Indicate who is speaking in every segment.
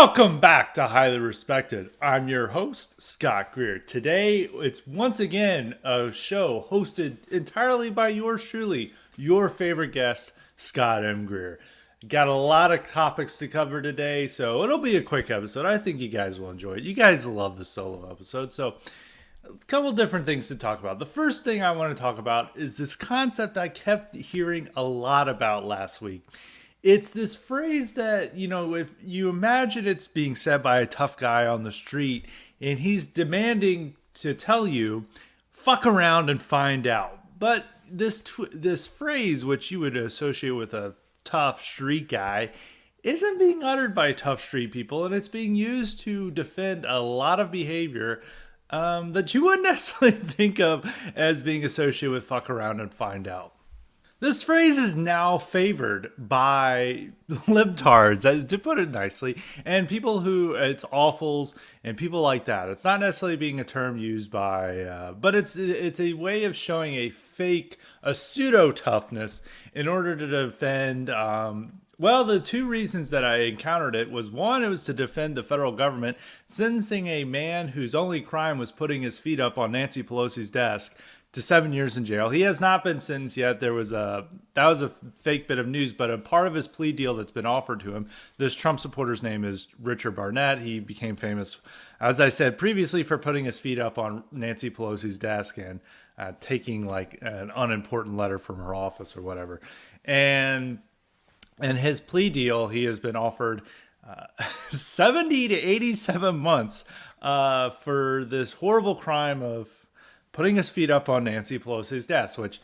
Speaker 1: Welcome back to Highly Respected. I'm your host, Scott Greer. Today, it's once again a show hosted entirely by yours truly, your favorite guest, Scott M. Greer. Got a lot of topics to cover today, so it'll be a quick episode. I think you guys will enjoy it. You guys love the solo episodes, so a couple different things to talk about. The first thing I want to talk about is this concept I kept hearing a lot about last week. It's this phrase that, if you imagine it's being said by a tough guy on the street and he's demanding to tell you, fuck around and find out. But this phrase, which you would associate with a tough street guy, isn't being uttered by tough street people, and it's being used to defend a lot of behavior that you wouldn't necessarily think of as being associated with fuck around and find out. This phrase is now favored by libtards, to put it nicely, and people who, it's awfuls and people like that. It's not necessarily being a term used by, but it's a way of showing a pseudo toughness in order to defend. The two reasons that I encountered it was, one, it was to defend the federal government sentencing a man whose only crime was putting his feet up on Nancy Pelosi's desk to 7 years in jail. He has not been sentenced yet. That was a fake bit of news, but a part of his plea deal that's been offered to him. This Trump supporter's name is Richard Barnett. He became famous, as I said previously, for putting his feet up on Nancy Pelosi's desk and taking like an unimportant letter from her office or whatever. And his plea deal, he has been offered 70 to 87 months for this horrible crime of putting his feet up on Nancy Pelosi's desk, which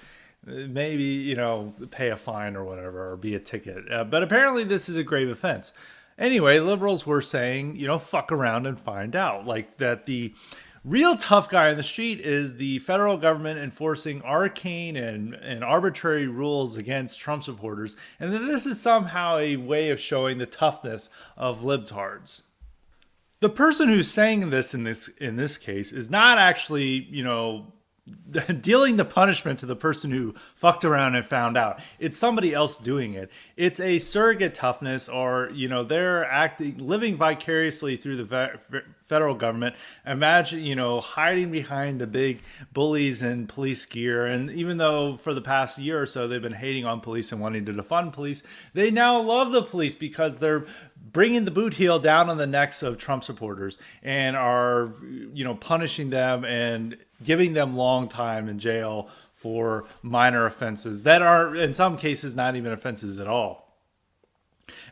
Speaker 1: maybe, pay a fine or whatever, or be a ticket. But apparently this is a grave offense. Anyway, liberals were saying, fuck around and find out. Like that the real tough guy on the street is the federal government enforcing arcane and arbitrary rules against Trump supporters. And that this is somehow a way of showing the toughness of libtards. The person who's saying this in this case is not actually, dealing the punishment to the person who fucked around and found out. It's somebody else doing it. It's a surrogate toughness, or, they're living vicariously through the federal government. Imagine, hiding behind the big bullies in police gear. And even though for the past year or so they've been hating on police and wanting to defund police, they now love the police because they're bringing the boot heel down on the necks of Trump supporters and are, punishing them and giving them long time in jail for minor offenses that are, in some cases, not even offenses at all.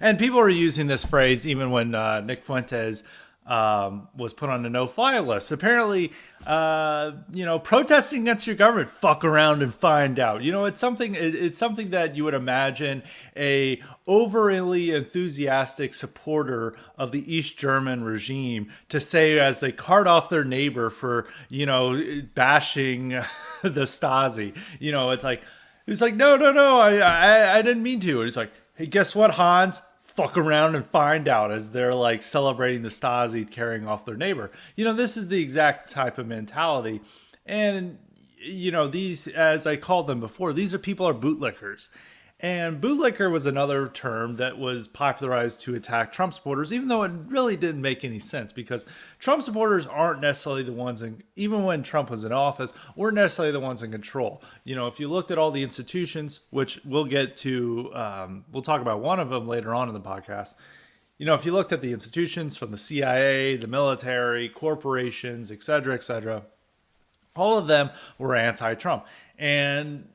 Speaker 1: And people are using this phrase even when Nick Fuentes was put on the no-fly list. Apparently, protesting against your government, fuck around and find out. It's something that you would imagine a overly enthusiastic supporter of the East German regime to say as they cart off their neighbor for, bashing the Stasi. It's like, no, I didn't mean to. And it's like, hey, guess what, Hans? Fuck around and find out, as they're like celebrating the Stasi carrying off their neighbor. This is the exact type of mentality. And, these, as I called them before, these people are bootlickers. And bootlicker was another term that was popularized to attack Trump supporters, even though it really didn't make any sense, because Trump supporters aren't necessarily the ones even when Trump was in office, weren't necessarily the ones in control. If you looked at all the institutions, which we'll get to, we'll talk about one of them later on in the podcast. If you looked at the institutions from the CIA, the military, corporations, et cetera, all of them were anti-Trump. And,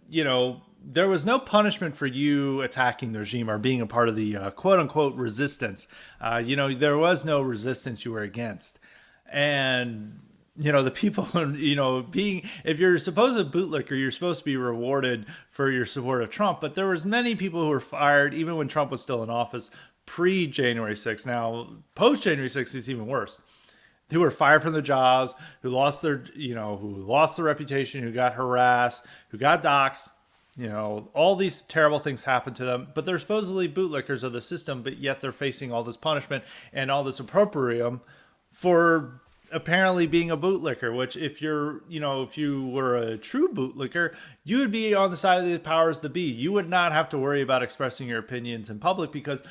Speaker 1: there was no punishment for you attacking the regime or being a part of the quote unquote resistance. There was no resistance you were against. And, the people, if you're supposed to bootlicker, you're supposed to be rewarded for your support of Trump. But there was many people who were fired even when Trump was still in office pre-January 6th. Now, post-January 6th, it's even worse. Who were fired from their jobs, who lost their reputation, who got harassed, who got doxxed. All these terrible things happen to them, but they're supposedly bootlickers of the system, but yet they're facing all this punishment and all this opprobrium for apparently being a bootlicker, which if you were a true bootlicker, you would be on the side of the powers that be. You would not have to worry about expressing your opinions in public because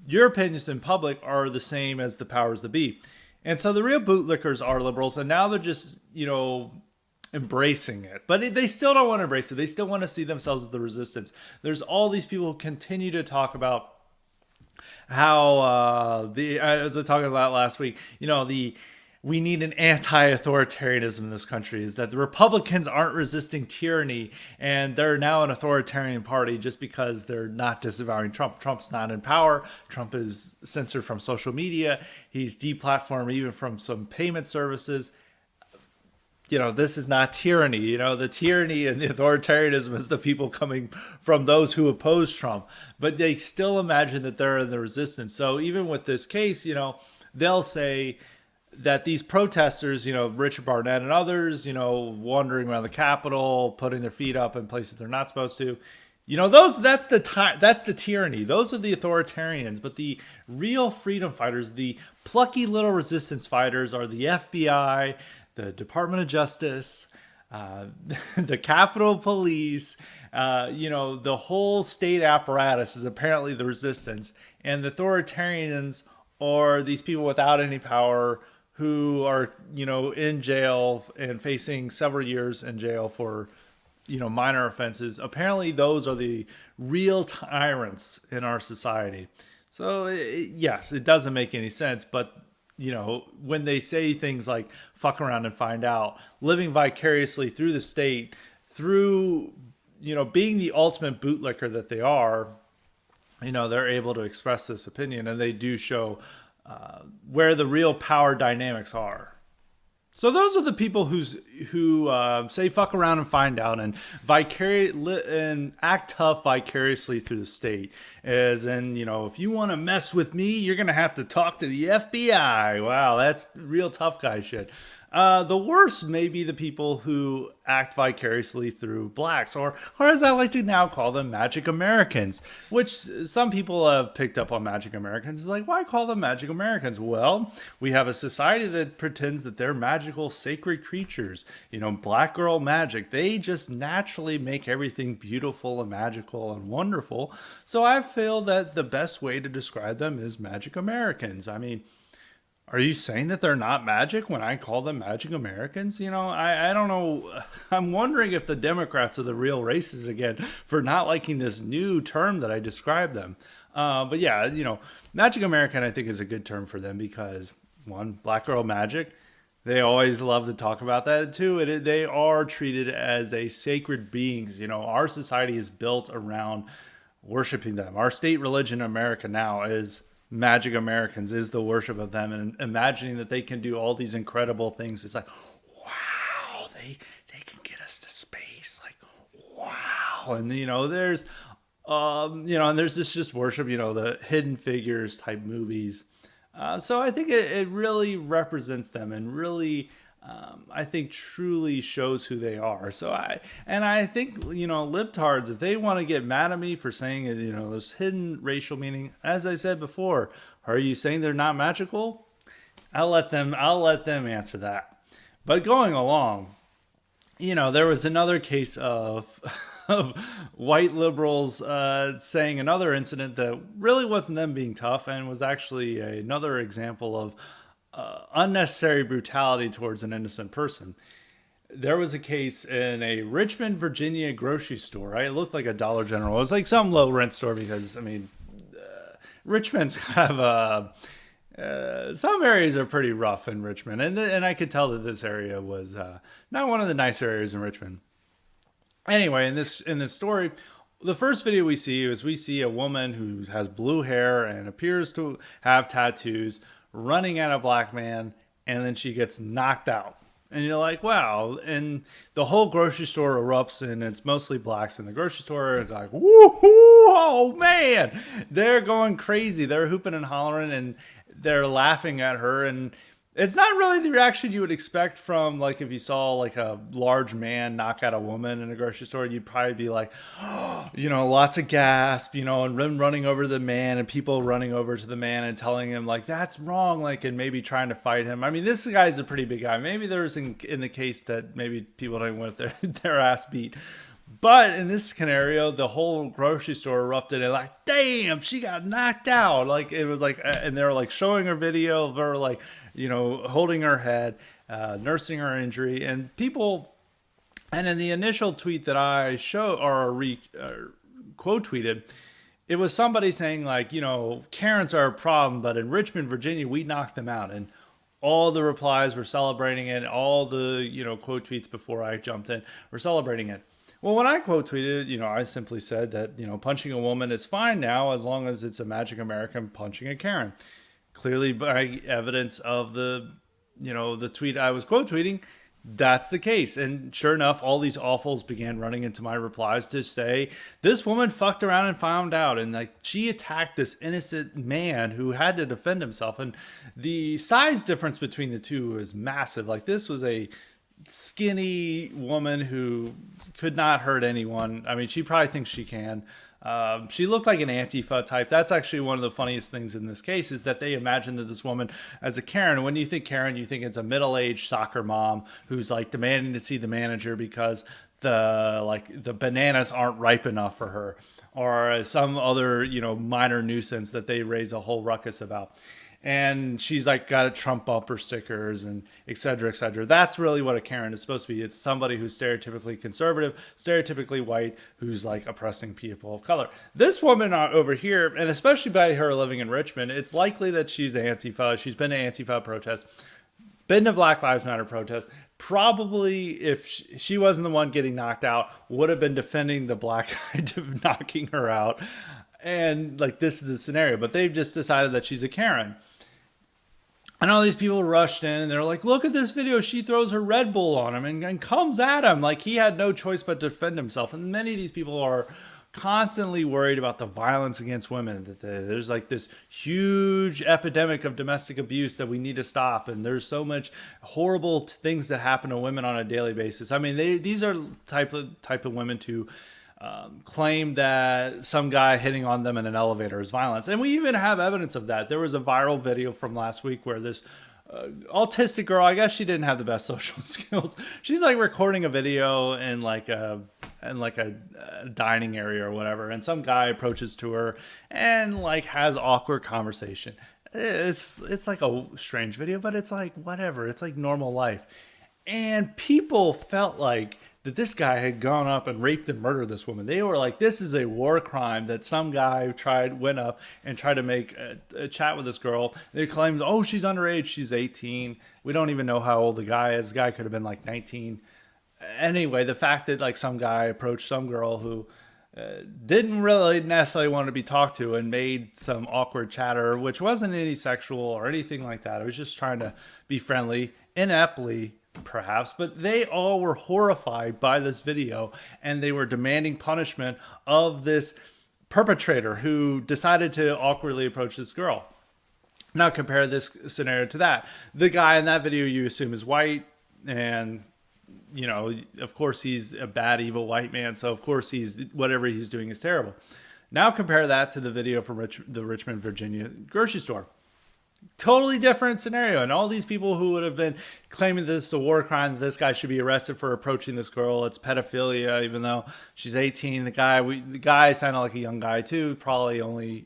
Speaker 1: your opinions in public are the same as the powers that be. And so the real bootlickers are liberals, and now they're just, embracing it. But they still don't want to embrace it. They still want to see themselves as the resistance. There's all these people who continue to talk about how I was talking about last week, we need an anti-authoritarianism in this country, is that the Republicans aren't resisting tyranny and they're now an authoritarian party just because they're not disavowing Trump. Trump's not in power. Trump is censored from social media. He's deplatformed even from some payment services. This is not tyranny. The tyranny and the authoritarianism is the people coming from those who oppose Trump. But they still imagine that they're in the resistance. So even with this case, they'll say that these protesters, Richard Barnett and others, wandering around the Capitol, putting their feet up in places they're not supposed to, that's the tyranny. Those are the authoritarians. But the real freedom fighters, the plucky little resistance fighters, are the FBI, the Department of Justice, the Capitol Police, the whole state apparatus is apparently the resistance. And the authoritarians are these people without any power who are, in jail and facing several years in jail for, minor offenses. Apparently those are the real tyrants in our society. So yes, it doesn't make any sense, but when they say things like fuck around and find out, living vicariously through the state, through, being the ultimate bootlicker that they are, they're able to express this opinion, and they do show where the real power dynamics are. So those are the people who say fuck around and find out and and act tough vicariously through the state. As in, if you want to mess with me, you're going to have to talk to the FBI. Wow, that's real tough guy shit. The worst may be the people who act vicariously through blacks, or as I like to now call them, Magic Americans, which some people have picked up on Magic Americans. It's like, why call them Magic Americans? Well, we have a society that pretends that they're magical, sacred creatures. Black girl magic. They just naturally make everything beautiful and magical and wonderful. So I feel that the best way to describe them is Magic Americans. I mean, are you saying that they're not magic when I call them Magic Americans? I don't know. I'm wondering if the Democrats are the real racists again for not liking this new term that I described them. But yeah, Magic American I think is a good term for them because, one, black girl magic. They always love to talk about that. Two, they are treated as a sacred beings. Our society is built around worshiping them. Our state religion in America now is Magic Americans, is the worship of them, and imagining that they can do all these incredible things. It's like, wow, they can get us to space. Like, wow. And there's and there's this just worship, the Hidden Figures type movies. So I think it really represents them and really I think truly shows who they are. So I think, libtards, if they want to get mad at me for saying, there's hidden racial meaning, as I said before, are you saying they're not magical? I'll let them answer that. But going along, there was another case of white liberals saying another incident that really wasn't them being tough and was actually another example of unnecessary brutality towards an innocent person. There was a case in a Richmond, Virginia grocery store. Right? It looked like a Dollar General. It was like some low rent store because, Richmond's kind of some areas are pretty rough in Richmond, and I could tell that this area was not one of the nicer areas in Richmond. Anyway, in this story, the first video we see a woman who has blue hair and appears to have tattoos running at a black man, and then she gets knocked out. And you're like, wow. And the whole grocery store erupts, and it's mostly blacks in the grocery store. It's like, woohoo, oh man. They're going crazy. They're hooping and hollering, and they're laughing at her. And it's not really the reaction you would expect from, like, if you saw like a large man knock out a woman in a grocery store. You'd probably be like, lots of gasp, and running over to the man, and people running over to the man and telling him like, that's wrong, like, and maybe trying to fight him. I mean, this guy's a pretty big guy. Maybe there's in the case that maybe people don't want their ass beat. But in this scenario, the whole grocery store erupted and like, damn, she got knocked out. Like it was like, and they were like showing her video of her like, holding her head, nursing her injury, and people. And in the initial tweet that I quote tweeted, it was somebody saying like, Karens are a problem, but in Richmond, Virginia, we knocked them out. And all the replies were celebrating it. All the, quote tweets before I jumped in were celebrating it. Well, when I quote tweeted, I simply said that, punching a woman is fine now as long as it's a Magic American punching a Karen. Clearly by evidence of the tweet I was quote tweeting, that's the case. And sure enough, all these awfuls began running into my replies to say, this woman fucked around and found out. And like she attacked this innocent man who had to defend himself. And the size difference between the two is massive. Like this was a skinny woman who could not hurt anyone. I mean, she probably thinks she can. She looked like an Antifa type. That's actually one of the funniest things in this case is that they imagine that this woman as a Karen. When you think Karen, you think it's a middle-aged soccer mom who's like demanding to see the manager because the bananas aren't ripe enough for her, or some other minor nuisance that they raise a whole ruckus about. And she's like got a Trump bumper stickers and et cetera, et cetera. That's really what a Karen is supposed to be. It's somebody who's stereotypically conservative, stereotypically white, who's like oppressing people of color. This woman over here, and especially by her living in Richmond, it's likely that she's Antifa. She's been to Antifa protests, been to Black Lives Matter protests. Probably if she wasn't the one getting knocked out, would have been defending the black guy knocking her out. And like this is the scenario, but they've just decided that she's a Karen. And all these people rushed in and they're like, look at this video. She throws her Red Bull on him and comes at him. Like he had no choice but to defend himself. And many of these people are constantly worried about the violence against women. That there's like this huge epidemic of domestic abuse that we need to stop. And there's so much horrible things that happen to women on a daily basis. I mean, these are type of women to claim that some guy hitting on them in an elevator is violence. And we even have evidence of that. There was a viral video from last week where this autistic girl, I guess she didn't have the best social skills. She's like recording a video in like a dining area or whatever. And some guy approaches to her and like has awkward conversation. It's like a strange video, but it's like whatever. It's like normal life. And people felt like that this guy had gone up and raped and murdered this woman. They were like, this is a war crime that some guy went up and tried to make a chat with this girl. They claimed, oh, she's underage. She's 18. We don't even know how old the guy is. The guy could have been like 19. Anyway, the fact that like some guy approached some girl who didn't really necessarily want to be talked to and made some awkward chatter, which wasn't any sexual or anything like that. It was just trying to be friendly, ineptly, perhaps, but they all were horrified by this video and they were demanding punishment of this perpetrator who decided to awkwardly approach this girl. Now compare this scenario to that. The guy in that video you assume is white, and of course he's a bad, evil white man, so of course whatever he's doing is terrible. Now compare that to the video from the Richmond, Virginia grocery store. Totally different scenario. And all these people who would have been claiming this is a war crime, that this guy should be arrested for approaching this girl, it's pedophilia, even though she's 18. The guy sounded like a young guy too, probably only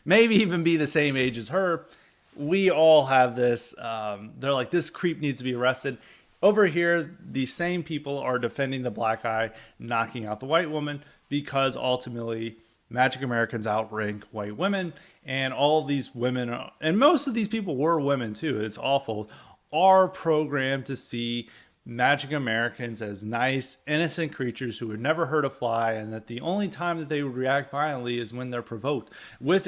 Speaker 1: maybe even be the same age as her. We all have this. They're like, this creep needs to be arrested. Over here, these same people are defending the black guy knocking out the white woman because ultimately Magic Americans outrank white women. And all these women, and most of these people were women too, it's awful, are programmed to see Magic Americans as nice, innocent creatures who would never hurt a fly, and that the only time that they would react violently is when they're provoked. With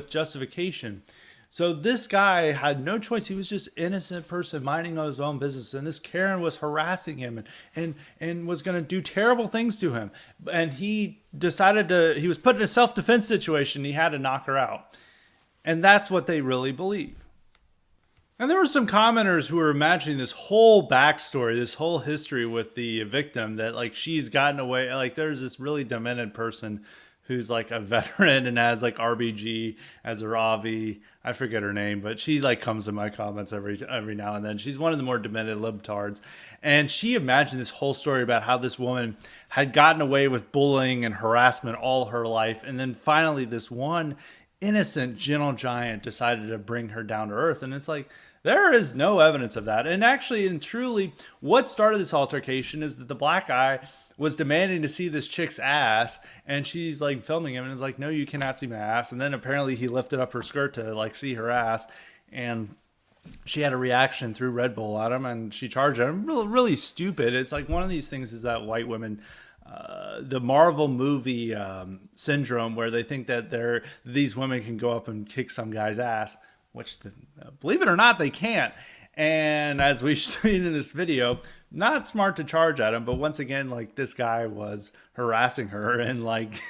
Speaker 1: justification. So this guy had no choice. He was just an innocent person minding his own business. And this Karen was harassing him and was going to do terrible things to him. And he decided he was put in a self-defense situation. He had to knock her out. And that's what they really believe. And there were some commenters who were imagining this whole backstory, this whole history with the victim, that like she's gotten away. Like there's this really demented person who's like a veteran and has like RBG as a Ravi. I forget her name, but she like comes in my comments every now and then. She's one of the more demented libtards, and she imagined this whole story about how this woman had gotten away with bullying and harassment all her life, and then finally this one innocent gentle giant decided to bring her down to earth. And it's like, there is no evidence of that. And actually and truly, what started this altercation is that the black guy was demanding to see this chick's ass, and she's like filming him and is like, no, you cannot see my ass. And then apparently he lifted up her skirt to like see her ass, and she had a reaction through Red Bull at him, and she charged him. Really, really stupid. It's like one of these things is that white women, the Marvel movie syndrome, where they think that these women can go up and kick some guy's ass, which, believe it or not, they can't. And as we've seen in this video, not smart to charge at him, but once again, like, this guy was harassing her, and like,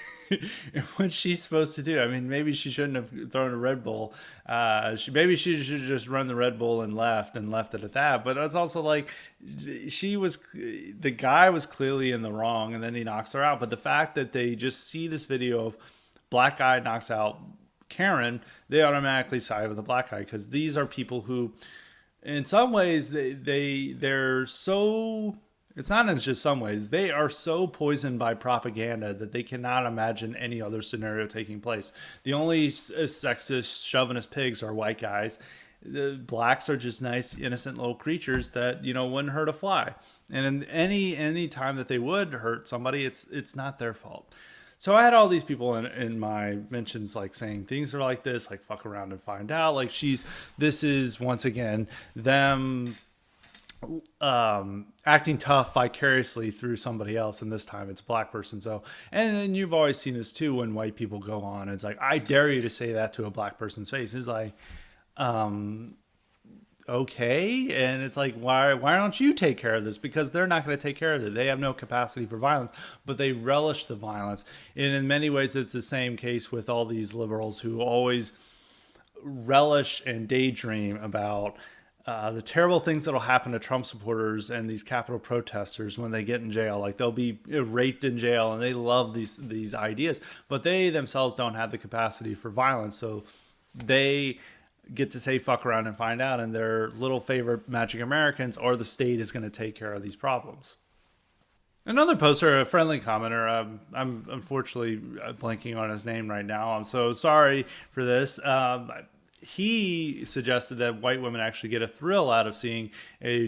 Speaker 1: what's she supposed to do? I mean, maybe she shouldn't have thrown a Red Bull. Maybe she should just run the Red Bull and left it at that. But it's also like, the guy was clearly in the wrong, and then he knocks her out. But the fact that they just see this video of black guy knocks out Karen, they automatically side with the black guy, because these are people who, in some ways, they're so, it's not in just some ways, they are so poisoned by propaganda that they cannot imagine any other scenario taking place. The only sexist, chauvinist pigs are white guys. The blacks are just nice, innocent little creatures that, wouldn't hurt a fly. And in any time that they would hurt somebody, it's not their fault. So I had all these people in my mentions like saying things are like this, like fuck around and find out. Like this is once again them acting tough vicariously through somebody else, and this time it's a black person. So, and then you've always seen this too when white people go on. And it's like, I dare you to say that to a black person's face. It's like, okay. And it's like, why don't you take care of this? Because they're not going to take care of it. They have no capacity for violence, but they relish the violence. And in many ways, it's the same case with all these liberals who always relish and daydream about the terrible things that'll happen to Trump supporters and these Capitol protesters when they get in jail. Like, they'll be raped in jail, and they love these ideas, but they themselves don't have the capacity for violence. So they get to say fuck around and find out, and their little favorite Magic Americans or the state is going to take care of these problems. Another poster, a friendly commenter, I'm unfortunately blanking on his name right now. I'm so sorry for this. He suggested that white women actually get a thrill out of seeing a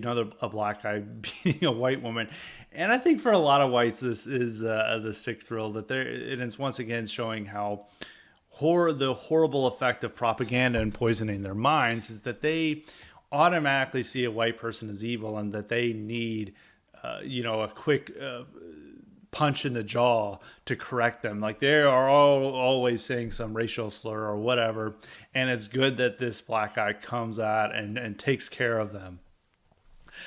Speaker 1: black guy beating a white woman. And I think for a lot of whites, this is the sick thrill that and it's once again showing how the horrible effect of propaganda and poisoning their minds is that they automatically see a white person as evil, and that they need, a quick punch in the jaw to correct them. Like, they are always saying some racial slur or whatever, and it's good that this black guy comes out and takes care of them.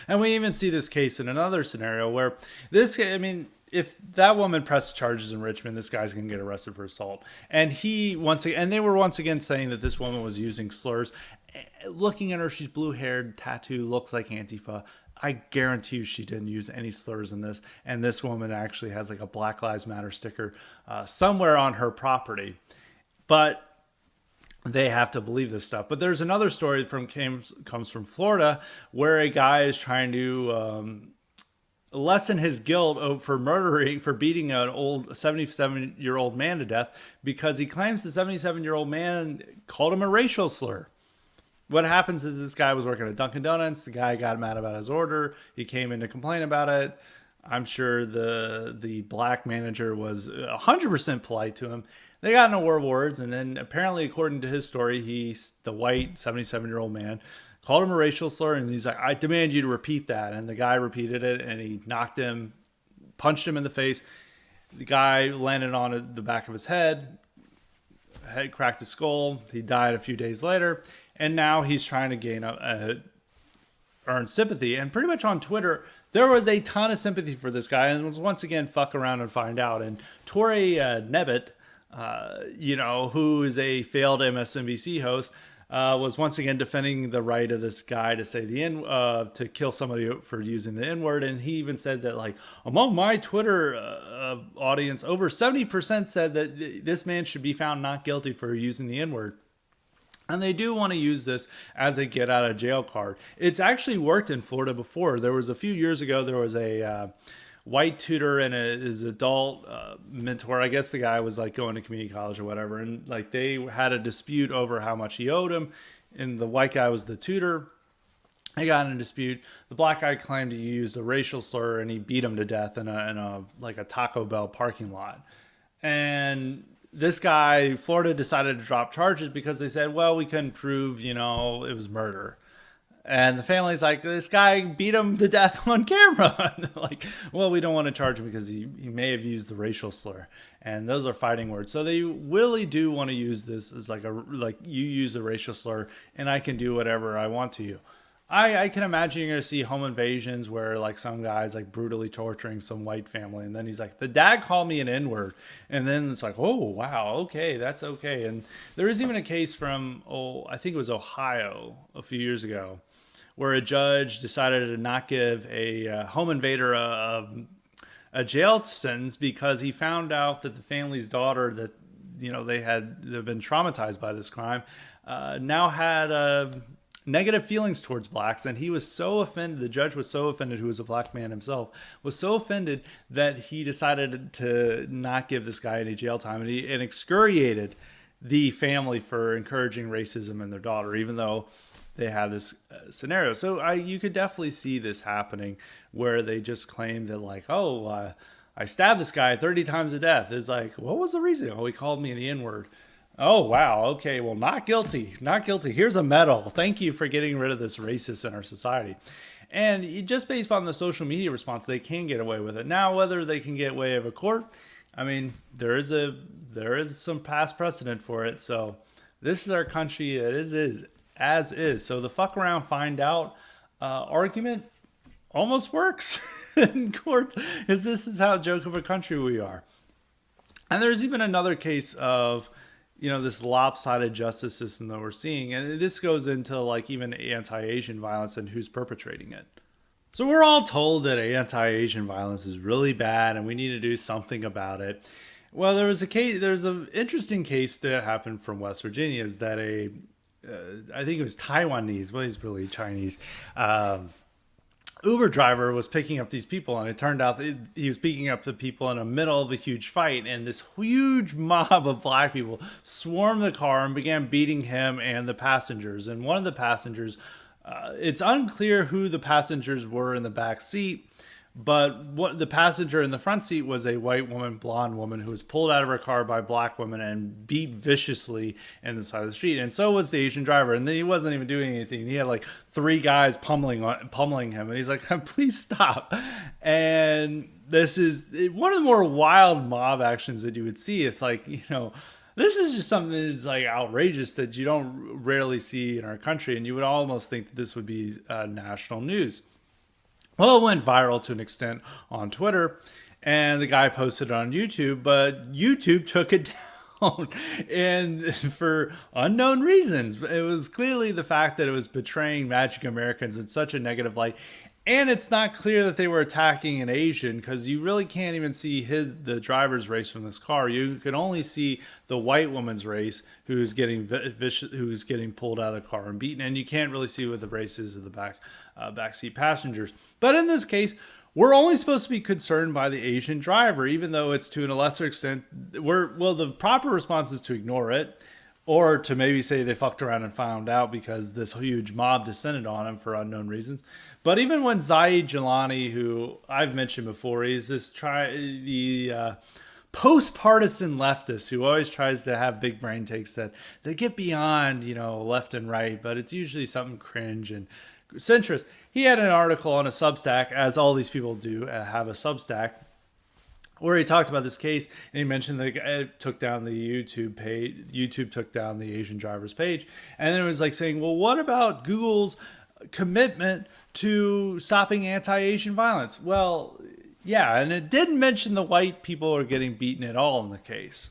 Speaker 1: And we even see this case in another scenario where if that woman pressed charges in Richmond, this guy's going to get arrested for assault. And they were once again saying that this woman was using slurs. Looking at her, she's blue-haired, tattoo, looks like Antifa. I guarantee you she didn't use any slurs in this. And this woman actually has like a Black Lives Matter sticker somewhere on her property. But they have to believe this stuff. But there's another story comes from Florida, where a guy is trying to lessen his guilt for beating an old 77-year-old man to death, because he claims the 77-year-old man called him a racial slur. What happens is this guy was working at Dunkin' Donuts. The guy got mad about his order. He came in to complain about it. I'm sure the black manager was 100% polite to him. They got into war words, and then apparently, according to his story, the white 77-year-old man called him a racial slur, and he's like, I demand you to repeat that. And the guy repeated it, and he punched him in the face. The guy landed on the back of his head cracked his skull. He died a few days later, and now he's trying to earn sympathy. And pretty much on Twitter, there was a ton of sympathy for this guy, and it was once again fuck around and find out. And Tori Nebbit, who is a failed MSNBC host, was once again defending the right of this guy to say to kill somebody for using the N word, and he even said that like among my Twitter audience, over 70% said that this man should be found not guilty for using the N word. And they do want to use this as a get out of jail card. It's actually worked in Florida before. There was a few years ago, there was a white tutor and his adult mentor. I guess the guy was like going to community college or whatever. And like they had a dispute over how much he owed him. And the white guy was the tutor. They got in a dispute. The black guy claimed he used a racial slur and he beat him to death in a like a Taco Bell parking lot. And this guy, Florida decided to drop charges because they said, well, we couldn't prove, it was murder. And the family's like, this guy beat him to death on camera. And they're like, well, we don't want to charge him because he may have used the racial slur. And those are fighting words. So they really do want to use this as like you use a racial slur and I can do whatever I want to you. I can imagine you're going to see home invasions where like some guy's like brutally torturing some white family. And then he's like, the dad called me an N-word. And then it's like, oh, wow. Okay. That's okay. And there is even a case from, I think it was Ohio a few years ago where a judge decided to not give a home invader a jail sentence because he found out that the family's daughter that, they've been traumatized by this crime, now had negative feelings towards blacks, and he was so offended, the judge was so offended, who was a black man himself, was so offended that he decided to not give this guy any jail time, and excoriated the family for encouraging racism in their daughter, even though they had this scenario. So you could definitely see this happening where they just claim that like, I stabbed this guy 30 times to death. It's like, what was the reason? Oh, he called me the N-word. Oh, wow. Okay. Well, not guilty. Not guilty. Here's a medal. Thank you for getting rid of this racist in our society. And just based on the social media response, they can get away with it. Now, whether they can get away with a court, I mean, there is some past precedent for it. So this is our country. It is as is. So the fuck around, find out argument almost works in court, because this is how joke of a country we are. And there's even another case of this lopsided justice system that we're seeing. And this goes into like even anti-Asian violence and who's perpetrating it. So we're all told that anti-Asian violence is really bad and we need to do something about it. Well, there's an interesting case that happened from West Virginia, is that I think it was Taiwanese, well, he's really Chinese, Uber driver was picking up these people, and it turned out that he was picking up the people in the middle of a huge fight, and this huge mob of black people swarmed the car and began beating him and the passengers. And one of the passengers, it's unclear who the passengers were in the back seat, but the passenger in the front seat was a white woman, blonde woman, who was pulled out of her car by black women and beat viciously in the side of the street. And so was the Asian driver. And he wasn't even doing anything. He had like 3 guys pummeling him. And he's like, please stop. And this is one of the more wild mob actions that you would see if this is just something that's like outrageous that you don't rarely see in our country. And you would almost think that this would be national news. Well, it went viral to an extent on Twitter, and the guy posted it on YouTube, but YouTube took it down, and for unknown reasons. It was clearly the fact that it was portraying Magic Americans in such a negative light, and it's not clear that they were attacking an Asian, because you really can't even see the driver's race from this car. You can only see the white woman's race, who's getting pulled out of the car and beaten, and you can't really see what the race is of the backseat passengers. But in this case, we're only supposed to be concerned by the Asian driver, even though it's to a lesser extent. The proper response is to ignore it, or to maybe say they fucked around and found out because this huge mob descended on him for unknown reasons. But even when Zaid Jilani, who I've mentioned before, he's the post-partisan leftist who always tries to have big brain takes that they get beyond, left and right, but it's usually something cringe and centrist. He had an article on a Substack, as all these people do have a Substack, where he talked about this case, and he mentioned that it took down the YouTube page. YouTube took down the Asian driver's page, and then it was like saying, well, what about Google's commitment to stopping anti-Asian violence? Well, yeah, and it didn't mention the white people are getting beaten at all in the case.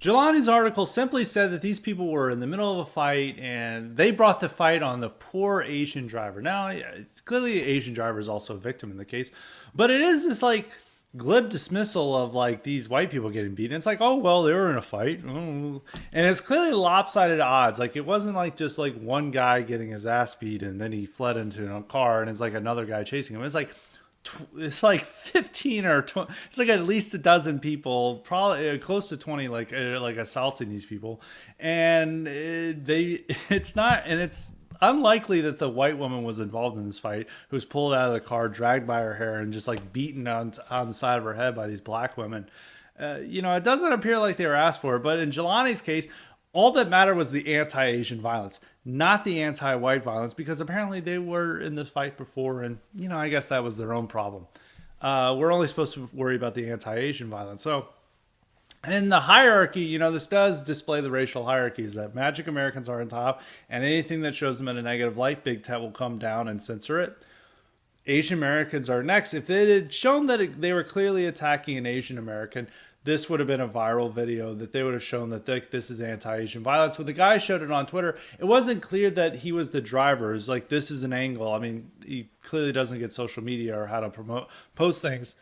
Speaker 1: Jelani's article simply said that these people were in the middle of a fight and they brought the fight on the poor Asian driver. Now, clearly, the Asian driver is also a victim in the case, but it is this like glib dismissal of like these white people getting beaten. It's like, oh, well, they were in a fight. Oh. And it's clearly lopsided odds. Like, it wasn't like just like one guy getting his ass beat and then he fled into a car and it's like another guy chasing him. It's like 15 or 20, it's like at least a dozen people, probably close to 20, like assaulting these people. And it's not, and it's unlikely that the white woman was involved in this fight, who was pulled out of the car, dragged by her hair, and just like beaten on the side of her head by these black women. It doesn't appear like they were asked for it, but in Jelani's case, all that mattered was the anti-Asian violence, not the anti-white violence, because apparently they were in this fight before, and, I guess that was their own problem. We're only supposed to worry about the anti-Asian violence. So, in the hierarchy, this does display the racial hierarchies, that Magic Americans are on top, and anything that shows them in a negative light, Big Tent will come down and censor it. Asian Americans are next. If they had shown that they were clearly attacking an Asian American, this would have been a viral video that they would have shown that this is anti-Asian violence. When the guy showed it on Twitter, it wasn't clear that he was the driver. It's like, this is an angle. I mean, he clearly doesn't get social media or how to post things.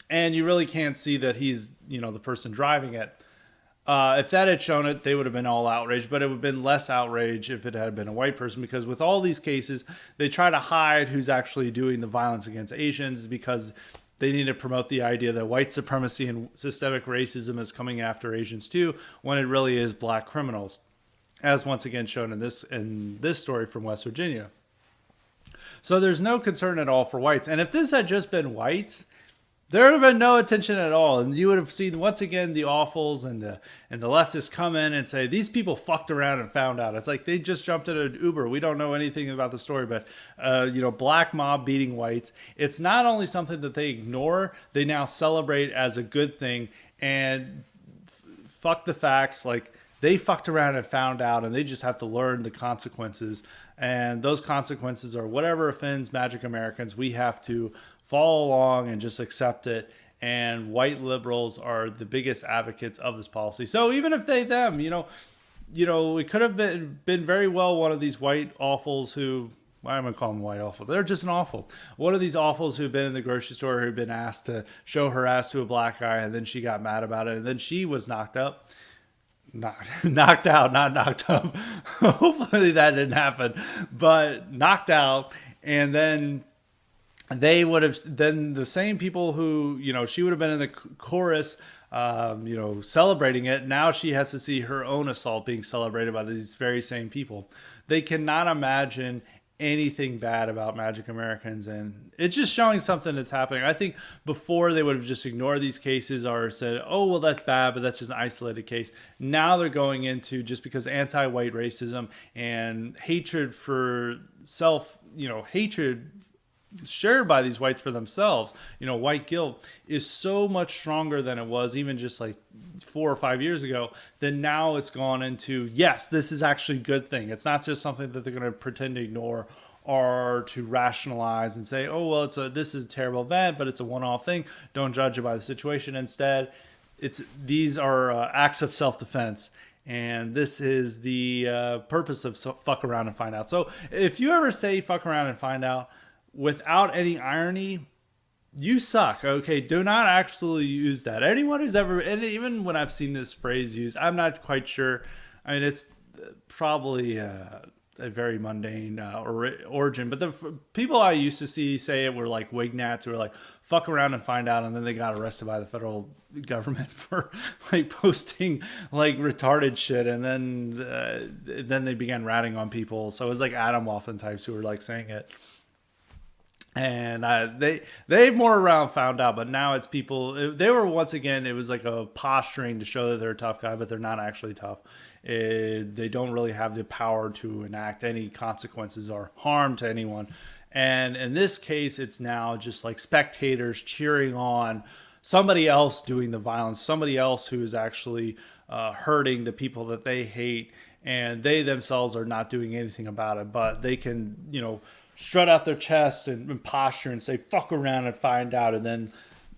Speaker 1: And you really can't see that he's, the person driving it. If that had shown it, they would have been all outraged, but it would have been less outrage if it had been a white person, because with all these cases, they try to hide who's actually doing the violence against Asians because they need to promote the idea that white supremacy and systemic racism is coming after Asians too, when it really is black criminals, as once again shown in this story from West Virginia. So there's no concern at all for whites. And if this had just been whites, there would have been no attention at all. And you would have seen, once again, the awfuls and the leftists come in and say, these people fucked around and found out. It's like they just jumped in an Uber. We don't know anything about the story, but, black mob beating whites. It's not only something that they ignore, they now celebrate as a good thing. And fuck the facts. Like, they fucked around and found out, and they just have to learn the consequences. And those consequences are whatever offends Magic Americans. We have to follow along and just accept it. And white liberals are the biggest advocates of this policy. So even if them, it could have been very well one of these white awfuls who, why am I calling them white awful? They're just an awful. One of these awfuls who've been in the grocery store, who've been asked to show her ass to a black guy, and then she got mad about it, and then she was knocked up. Knocked out, not knocked up. Hopefully that didn't happen, but knocked out. And then they would have, then the same people who, she would have been in the chorus, celebrating it. Now she has to see her own assault being celebrated by these very same people. They cannot imagine anything bad about Magic Americans, and it's just showing something that's happening. I think before they would have just ignored these cases or said, oh, well, that's bad, but that's just an isolated case. Now they're going into, just because anti-white racism and hatred for hatred shared by these whites for themselves, white guilt is so much stronger than it was even just like 4 or 5 years ago. Then now it's gone into, yes, this is actually a good thing. It's not just something that they're going to pretend to ignore or to rationalize and say, oh, well, this is a terrible event, but it's a one-off thing. Don't judge it by the situation. Instead, these are acts of self-defense. And this is the purpose of fuck around and find out. So if you ever say fuck around and find out without any irony, you suck. Okay, do not actually use that. Anyone who's ever, and even when I've seen this phrase used, I'm not quite sure. I mean, it's probably a very mundane origin, but the people I used to see say it were like wignats who were like, fuck around and find out, and then they got arrested by the federal government for like posting like retarded shit, and then they began ratting on people. So it was like Adam Waffen types who were like saying it. And they more around found out, but now it's people. They were, once again, it was like a posturing to show that they're a tough guy, but they're not actually tough. They don't really have the power to enact any consequences or harm to anyone. And in this case, it's now just like spectators cheering on somebody else doing the violence, somebody else who is actually hurting the people that they hate, and they themselves are not doing anything about it, but they can, strut out their chest and posture and say, fuck around and find out. And then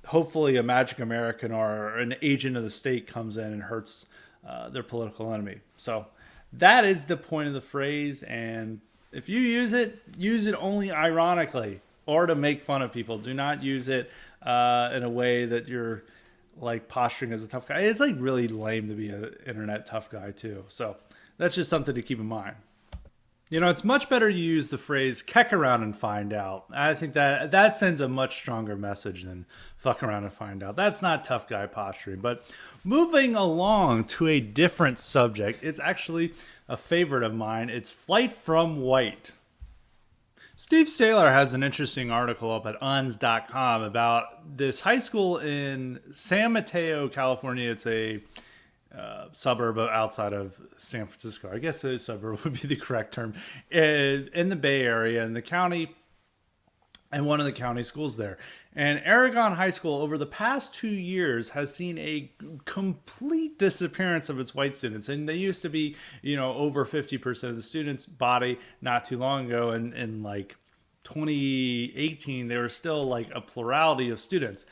Speaker 1: hopefully a Magic American or an agent of the state comes in and hurts their political enemy. So that is the point of the phrase, and if you use it only ironically or to make fun of people. Do not use it in a way that you're like posturing as a tough guy. It's like really lame to be an internet tough guy too. So that's just something to keep in mind. You know, it's much better to use the phrase "keck around and find out." I think that sends a much stronger message than "fuck around and find out." That's not tough guy posturing. But moving along to a different subject, it's actually a favorite of mine. It's flight from white. Steve Saylor has an interesting article up at uns.com about this high school in San Mateo, California. It's a suburb outside of San Francisco. I guess a suburb would be the correct term, in the Bay Area, in the county, and one of the county schools there. And Aragon High School, over the past 2 years, has seen a complete disappearance of its white students. And they used to be, over 50% of the students' body not too long ago. And in like 2018, they were still like a plurality of students.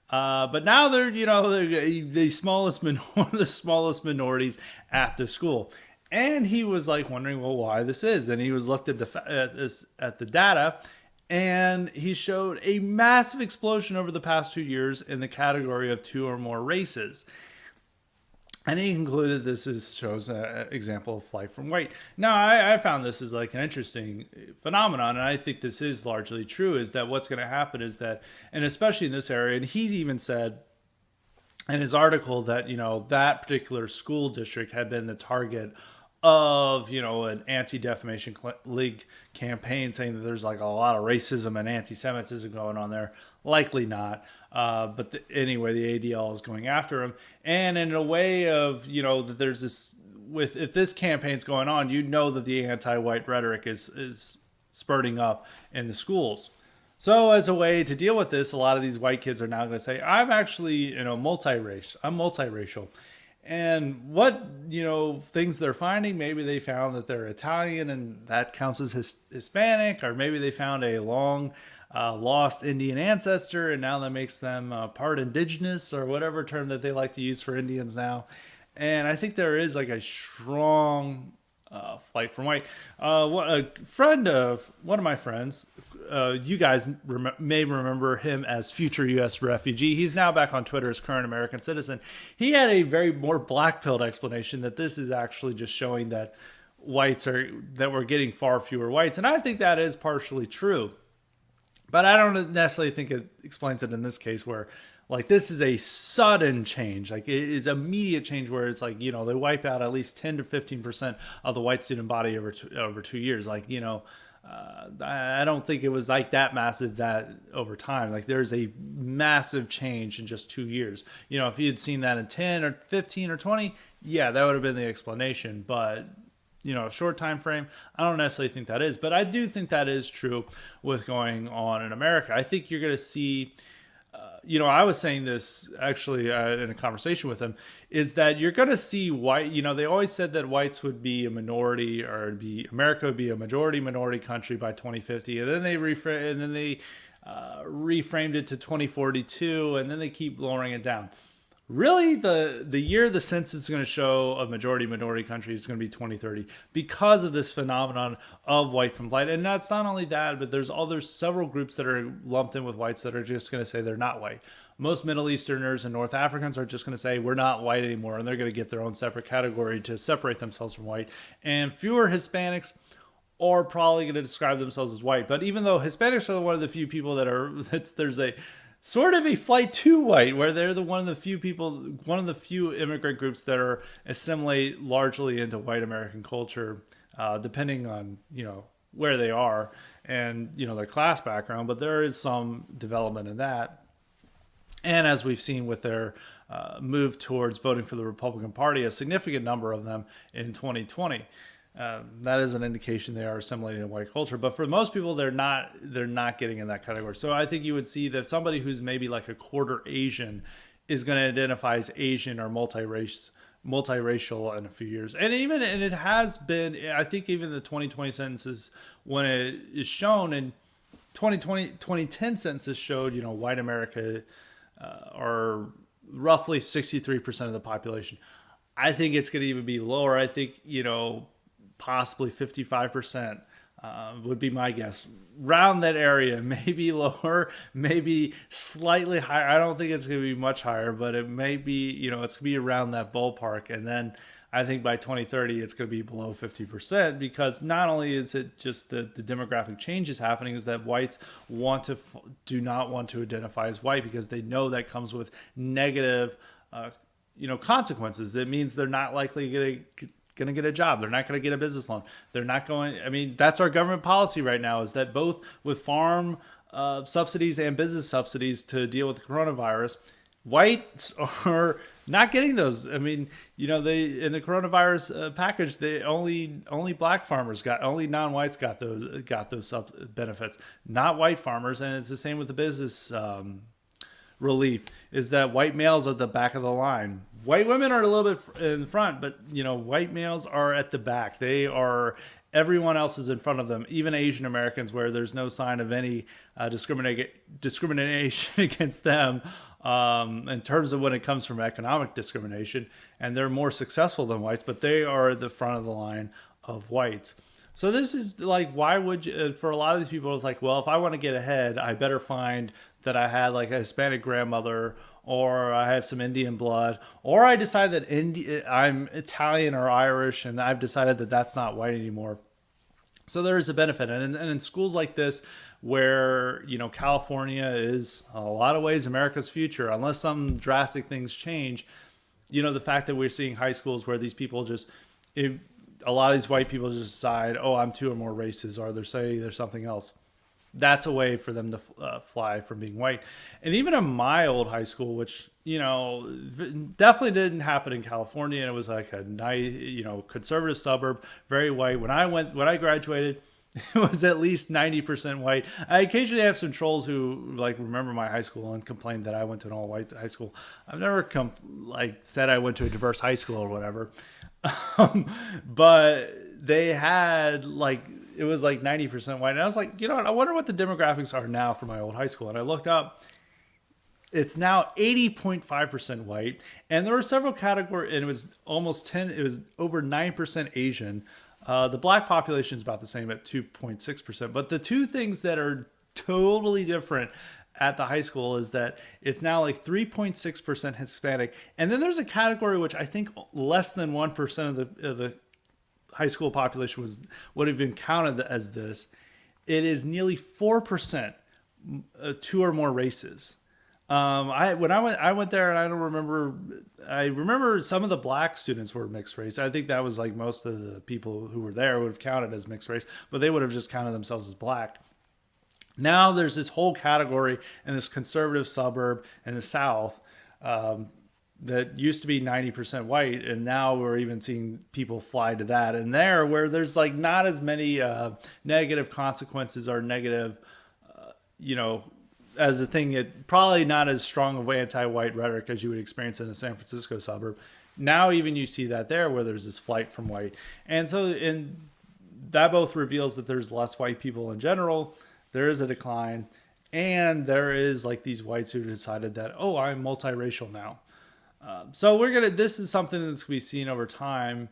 Speaker 1: But now they're the smallest one of the smallest minorities at the school. And he was like wondering, well, why this is. And he was looked at the data, and he showed a massive explosion over the past 2 years in the category of 2 or more races. And he concluded shows an example of flight from white. Now, I found this is like an interesting phenomenon, and I think this is largely true, is that what's going to happen is that, and especially in this area, and he even said in his article that, that particular school district had been the target of, an anti-defamation league campaign saying that there's like a lot of racism and anti-Semitism going on there. Likely not. But anyway, the ADL is going after him. And in a way of, that there's this, if this campaign's going on, that the anti-white rhetoric is spurting up in the schools. So as a way to deal with this, a lot of these white kids are now going to say, I'm actually, multiracial. I'm multiracial. And what, things they're finding, maybe they found that they're Italian and that counts as Hispanic, or maybe they found a long lost Indian ancestor and now that makes them part indigenous, or whatever term that they like to use for Indians now. And I think there is like a strong flight from white. A friend of one of my friends, you guys may remember him as future U.S. refugee. He's now back on Twitter as current American citizen. He had a very more black-pilled explanation that this is actually just showing that that we're getting far fewer whites. And I think that is partially true. But I don't necessarily think it explains it in this case, where like this is a sudden change. Like it is immediate change where it's like, they wipe out at least 10 to 15% of the white student body over 2 years. Like, I don't think it was like that massive that over time. Like there's a massive change in just 2 years. If you had seen that in 10 or 15 or 20, yeah, that would have been the explanation. But a short time frame, I don't necessarily think that is. But I do think that is true with going on in America. I think you're going to see, I was saying this actually in a conversation with him, is that you're going to see white, they always said that whites would be a minority, or America would be a minority country by 2050. And then they reframed it to 2042, and then they keep lowering it down. Really, the year the census is going to show a minority country is going to be 2030 because of this phenomenon of white from flight. And that's not only that, but there's several groups that are lumped in with whites that are just going to say they're not white. Most Middle Easterners and North Africans are just going to say we're not white anymore, and they're going to get their own separate category to separate themselves from white. And fewer Hispanics are probably going to describe themselves as white. But even though Hispanics are one of the few people there's a sort of a flight to white, where they're one of the few immigrant groups that are assimilate largely into white American culture, depending on, where they are and, their class background. But there is some development in that. And as we've seen with their move towards voting for the Republican Party, a significant number of them in 2020. That is an indication they are assimilating in white culture. But for most people, they're not getting in that category. So I think you would see that somebody who's maybe like a quarter Asian is going to identify as Asian or multiracial in a few years. And it has been, I think even the 2020 census, when it is shown, in 2010 census showed, white America are roughly 63% of the population. I think it's going to even be lower. I think, possibly 55% would be my guess. Round that area, maybe lower, maybe slightly higher. I don't think it's going to be much higher, but it may be, it's going to be around that ballpark. And then I think by 2030, it's going to be below 50% because not only is it just the demographic changes happening, is that whites do not want to identify as white because they know that comes with negative consequences. It means they're not likely going to get a job. They're not going to get a business loan. They're not going. I mean, that's our government policy right now, is that both with farm subsidies and business subsidies to deal with the coronavirus, whites are not getting those. I mean, they in the coronavirus package, they only black farmers only non-whites got those benefits, not white farmers. And it's the same with the business relief, is that white males are at the back of the line. White women are a little bit in front, but white males are at the back. Everyone else is in front of them, even Asian Americans, where there's no sign of any discrimination against them in terms of when it comes from economic discrimination. And they're more successful than whites, but they are at the front of the line of whites. So this is like, why would you, for a lot of these people, it's like, well, if I want to get ahead, I better find that I had like a Hispanic grandmother, or I have some Indian blood, or I decide that I'm Italian or Irish, and I've decided that that's not white anymore. So there is a benefit. And in schools like this, where, California is in a lot of ways America's future, unless some drastic things change, the fact that we're seeing high schools where these people a lot of these white people just decide, oh, I'm two or more races, or they're saying there's something else. That's a way for them to fly from being white. And even in my old high school, which, definitely didn't happen in California. And it was like a nice, conservative suburb, very white. When I graduated, it was at least 90% white. I occasionally have some trolls who remember my high school and complained that I went to an all white high school. I've never said I went to a diverse high school or whatever. But they had it was 90% white. And I was like, I wonder what the demographics are now for my old high school. And I looked up, it's now 80.5% white. And there were several categories, and it was it was over 9% Asian. The black population is about the same at 2.6%. But the two things that are totally different at the high school is that it's now 3.6% Hispanic. And then there's a category which I think less than 1% of the high school population would have been counted as this. It is nearly 4%, two or more races. I went there, and I remember some of the black students were mixed race. I think that was most of the people who were there would have counted as mixed race, but they would have just counted themselves as black. Now there's this whole category in this conservative suburb in the South that used to be 90% white, and now we're even seeing people fly to that. And there, where there's not as many negative consequences or negative, as a thing, it probably not as strong of anti-white rhetoric as you would experience in a San Francisco suburb. Now even you see that there, where there's this flight from white. And so that both reveals that there's less white people in general, there is a decline, and there is these whites who decided that, oh, I'm multiracial now. So this is something that's going to be seen over time,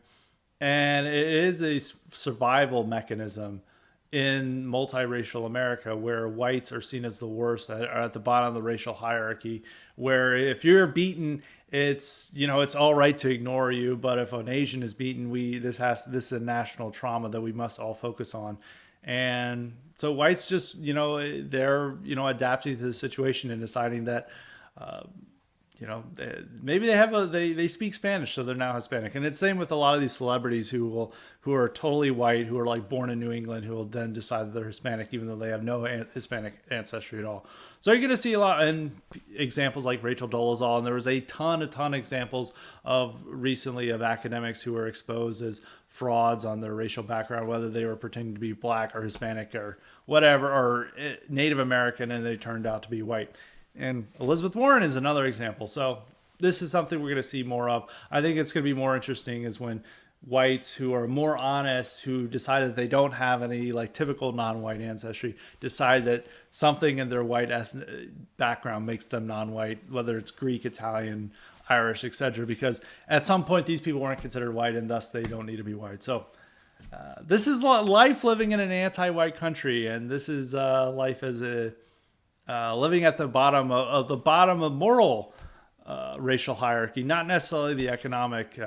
Speaker 1: and it is a survival mechanism in multiracial America, where whites are seen as the worst, are at the bottom of the racial hierarchy, where if you're beaten, it's all right to ignore you, but if an Asian is beaten, this is a national trauma that we must all focus on. And so whites just, they're, adapting to the situation and deciding that, maybe they speak Spanish, so they're now Hispanic. And it's same with a lot of these celebrities who are totally white, who are born in New England, who will then decide that they're Hispanic, even though they have no Hispanic ancestry at all. So you're going to see a lot in examples like Rachel Dolezal, and there was a ton of examples recently of academics who were exposed as frauds on their racial background, whether they were pretending to be black or Hispanic or whatever, or Native American, and they turned out to be white. And Elizabeth Warren is another example. So this is something we're going to see more of. I think it's going to be more interesting is when whites who are more honest, who decide that they don't have any typical non-white ancestry, decide that something in their white ethnic background makes them non-white, whether it's Greek, Italian, Irish, etc. Because at some point these people weren't considered white, and thus they don't need to be white. So this is life living in an anti-white country, and this is life as a living at the bottom of moral racial hierarchy, not necessarily the economic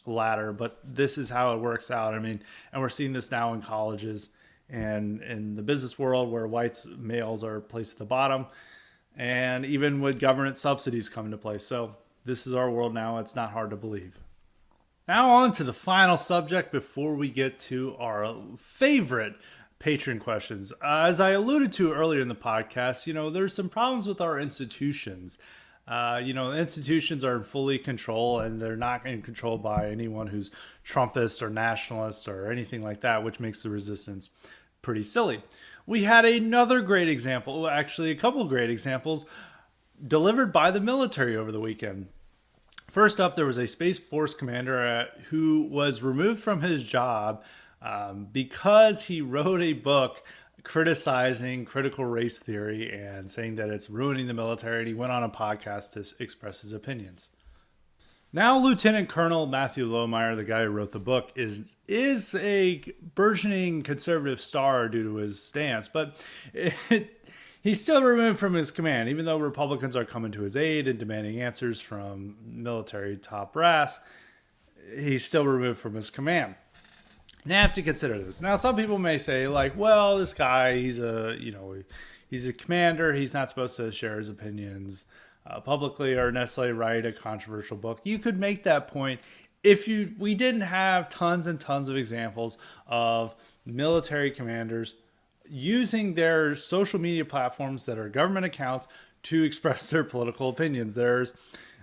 Speaker 1: ladder, but this is how it works out. I mean, and we're seeing this now in colleges and in the business world where whites males are placed at the bottom, and even with government subsidies come into place. So this is our world now. It's not hard to believe. Now on to the final subject before we get to our favorite Patron questions. As I alluded to earlier in the podcast, there's some problems with our institutions. Institutions are in fully control, and they're not in control by anyone who's Trumpist or nationalist or anything like that, which makes the resistance pretty silly. We had another great example, actually a couple great examples, delivered by the military over the weekend. First up, there was a Space Force commander who was removed from his job because he wrote a book criticizing critical race theory and saying that it's ruining the military, and he went on a podcast to express his opinions. Now, Lieutenant Colonel Matthew Lohmeyer, the guy who wrote the book, is a burgeoning conservative star due to his stance, but he's still removed from his command, even though Republicans are coming to his aid and demanding answers from military top brass. He's still removed from his command. Now, you have to consider this. Now, some people may say, like, well, this guy, he's a commander. He's not supposed to share his opinions publicly or necessarily write a controversial book. You could make that point if we didn't have tons and tons of examples of military commanders using their social media platforms that are government accounts to express their political opinions. There's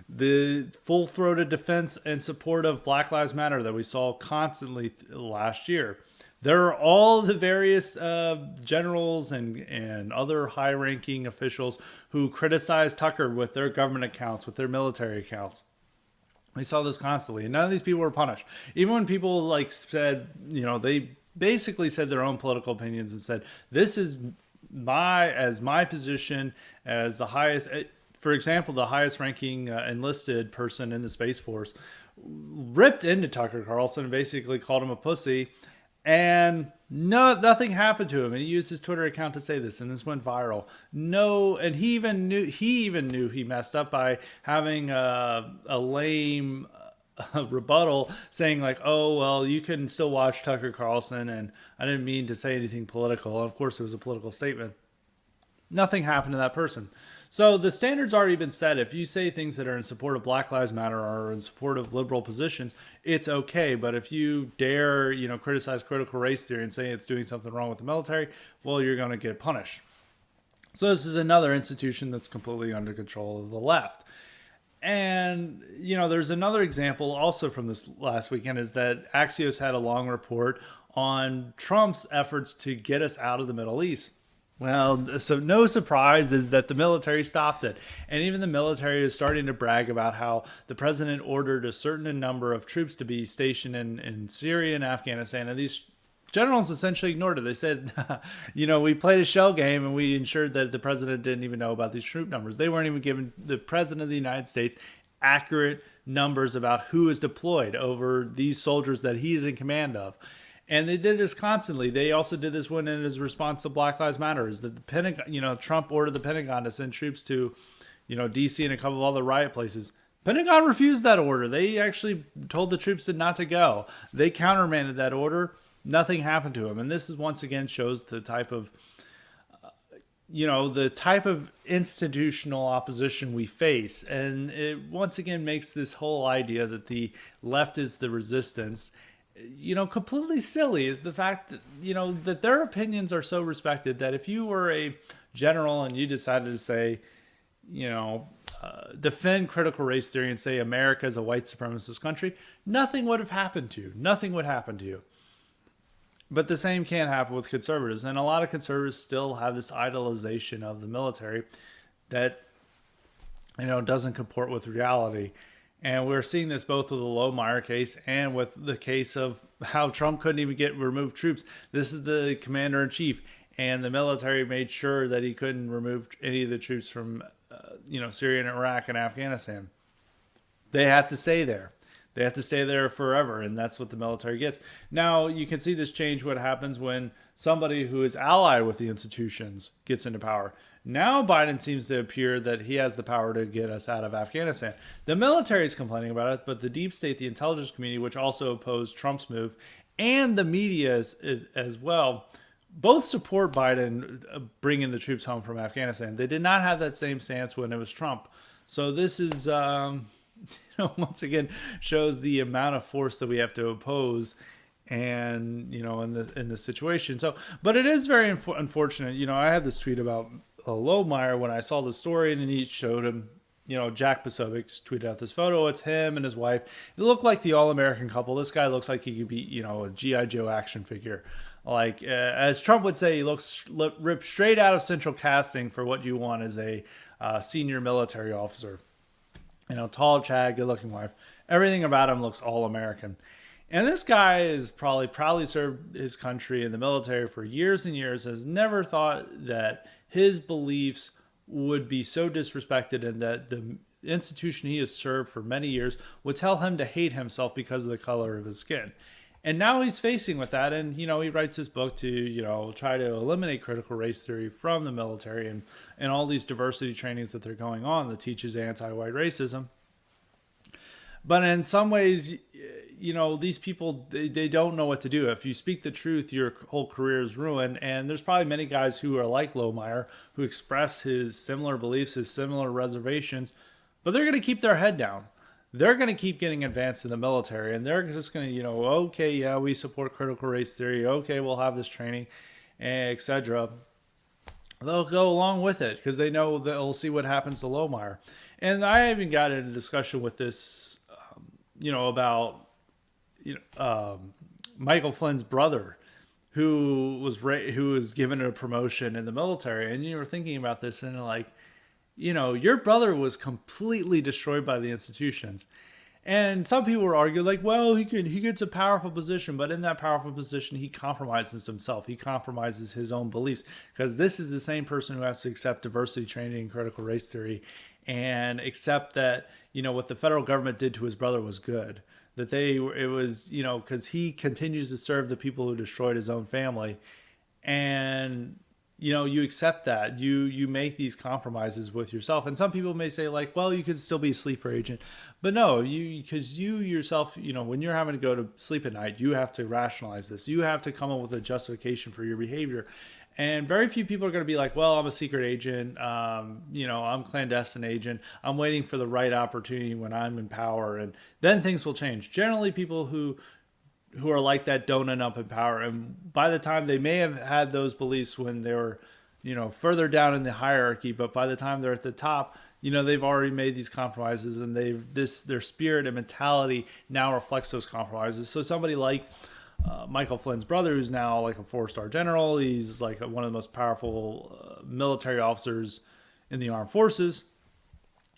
Speaker 1: the full-throated defense and support of Black Lives Matter that we saw constantly last year. There are all the various generals and other high-ranking officials who criticize Tucker with their government accounts, with their military accounts. We saw this constantly, and none of these people were punished. Even when people said, they basically said their own political opinions and said, this is my position as the highest. For example, the highest ranking enlisted person in the Space Force ripped into Tucker Carlson and basically called him a pussy, and nothing happened to him. And he used his Twitter account to say this, and this went viral. And he even knew he messed up by having a lame rebuttal saying like, oh, well, you can still watch Tucker Carlson, and I didn't mean to say anything political. And of course, it was a political statement. Nothing happened to that person. So the standard's already been set. If you say things that are in support of Black Lives Matter or in support of liberal positions, it's okay. But if you dare, criticize critical race theory and say it's doing something wrong with the military, well, you're going to get punished. So this is another institution that's completely under control of the left. And, there's another example also from this last weekend is that Axios had a long report on Trump's efforts to get us out of the Middle East. Well, so no surprise is that the military stopped it. And even the military is starting to brag about how the president ordered a certain number of troops to be stationed in Syria and Afghanistan. And these generals essentially ignored it. They said, we played a shell game and we ensured that the president didn't even know about these troop numbers. They weren't even giving the president of the United States accurate numbers about who is deployed over these soldiers that he's in command of. And they did this constantly. They also did this when in his response to Black Lives Matter is that the Pentagon, Trump ordered the Pentagon to send troops to, DC and a couple of other riot places. Pentagon refused that order. They actually told the troops not to go. They countermanded that order. Nothing happened to him. And this is once again shows the type of, institutional opposition we face. And it once again makes this whole idea that the left is the resistance, completely silly. Is the fact that, that their opinions are so respected that if you were a general and you decided to say, defend critical race theory and say America is a white supremacist country, nothing would have happened to you. Nothing would happen to you. But the same can't happen with conservatives. And a lot of conservatives still have this idolization of the military that, doesn't comport with reality. And we're seeing this both with the Lohmeyer case and with the case of how Trump couldn't even get removed troops. This is the commander-in-chief, and the military made sure that he couldn't remove any of the troops from, Syria and Iraq and Afghanistan. They have to stay there. They have to stay there forever, and that's what the military gets. Now, you can see this change what happens when somebody who is allied with the institutions gets into power. Now Biden seems to appear that he has the power to get us out of Afghanistan. The military is complaining about it, but the deep state, the intelligence community, which also opposed Trump's move, and the media as well, both support Biden bringing the troops home from Afghanistan. They did not have that same stance when it was Trump. So this is, once again, shows the amount of force that we have to oppose, and in this situation. So, but it is very unfortunate. I had this tweet about Lohmeyer when I saw the story, and he showed him. Jack Posobiec tweeted out this photo. It's him and his wife. They look like the all-American couple. This guy looks like he could be, a G.I. Joe action figure. Like, as Trump would say, he looks ripped straight out of central casting for what you want as a senior military officer. Tall Chad, good-looking wife. Everything about him looks all-American. And this guy has proudly served his country in the military for years and years, has never thought that his beliefs would be so disrespected, and that the institution he has served for many years would tell him to hate himself because of the color of his skin. And now he's facing with that, and he writes this book to try to eliminate critical race theory from the military, and all these diversity trainings that they're going on that teaches anti-white racism. But in some ways, these people, they don't know what to do. If you speak the truth, your whole career is ruined. And there's probably many guys who are like Lohmeyer, who express his similar beliefs, his similar reservations, but they're going to keep their head down. They're going to keep getting advanced in the military, and they're just going to, okay, yeah, we support critical race theory. Okay, we'll have this training, etc. They'll go along with it because they know that they'll see what happens to Lohmeyer. And I even got in a discussion with this, about Michael Flynn's brother, who was given a promotion in the military, and you were thinking about this, and your brother was completely destroyed by the institutions. And some people were arguing, like, well, he gets a powerful position, but in that powerful position, he compromises himself. He compromises his own beliefs, because this is the same person who has to accept diversity training and critical race theory, and accept that, what the federal government did to his brother was good. That it was, because he continues to serve the people who destroyed his own family. And, you accept that. You make these compromises with yourself. And some people may say, like, well, you could still be a sleeper agent. But no, because you yourself, when you're having to go to sleep at night, you have to rationalize this. You have to come up with a justification for your behavior. And very few people are going to be like, well, I'm a secret agent. I'm clandestine agent. I'm waiting for the right opportunity when I'm in power. And then things will change. Generally, people who are like that don't end up in power. And by the time, they may have had those beliefs when they were, further down in the hierarchy. But by the time they're at the top, they've already made these compromises, and their spirit and mentality now reflects those compromises. So somebody like Michael Flynn's brother, who's now like a 4-star general. He's like one of the most powerful military officers in the armed forces.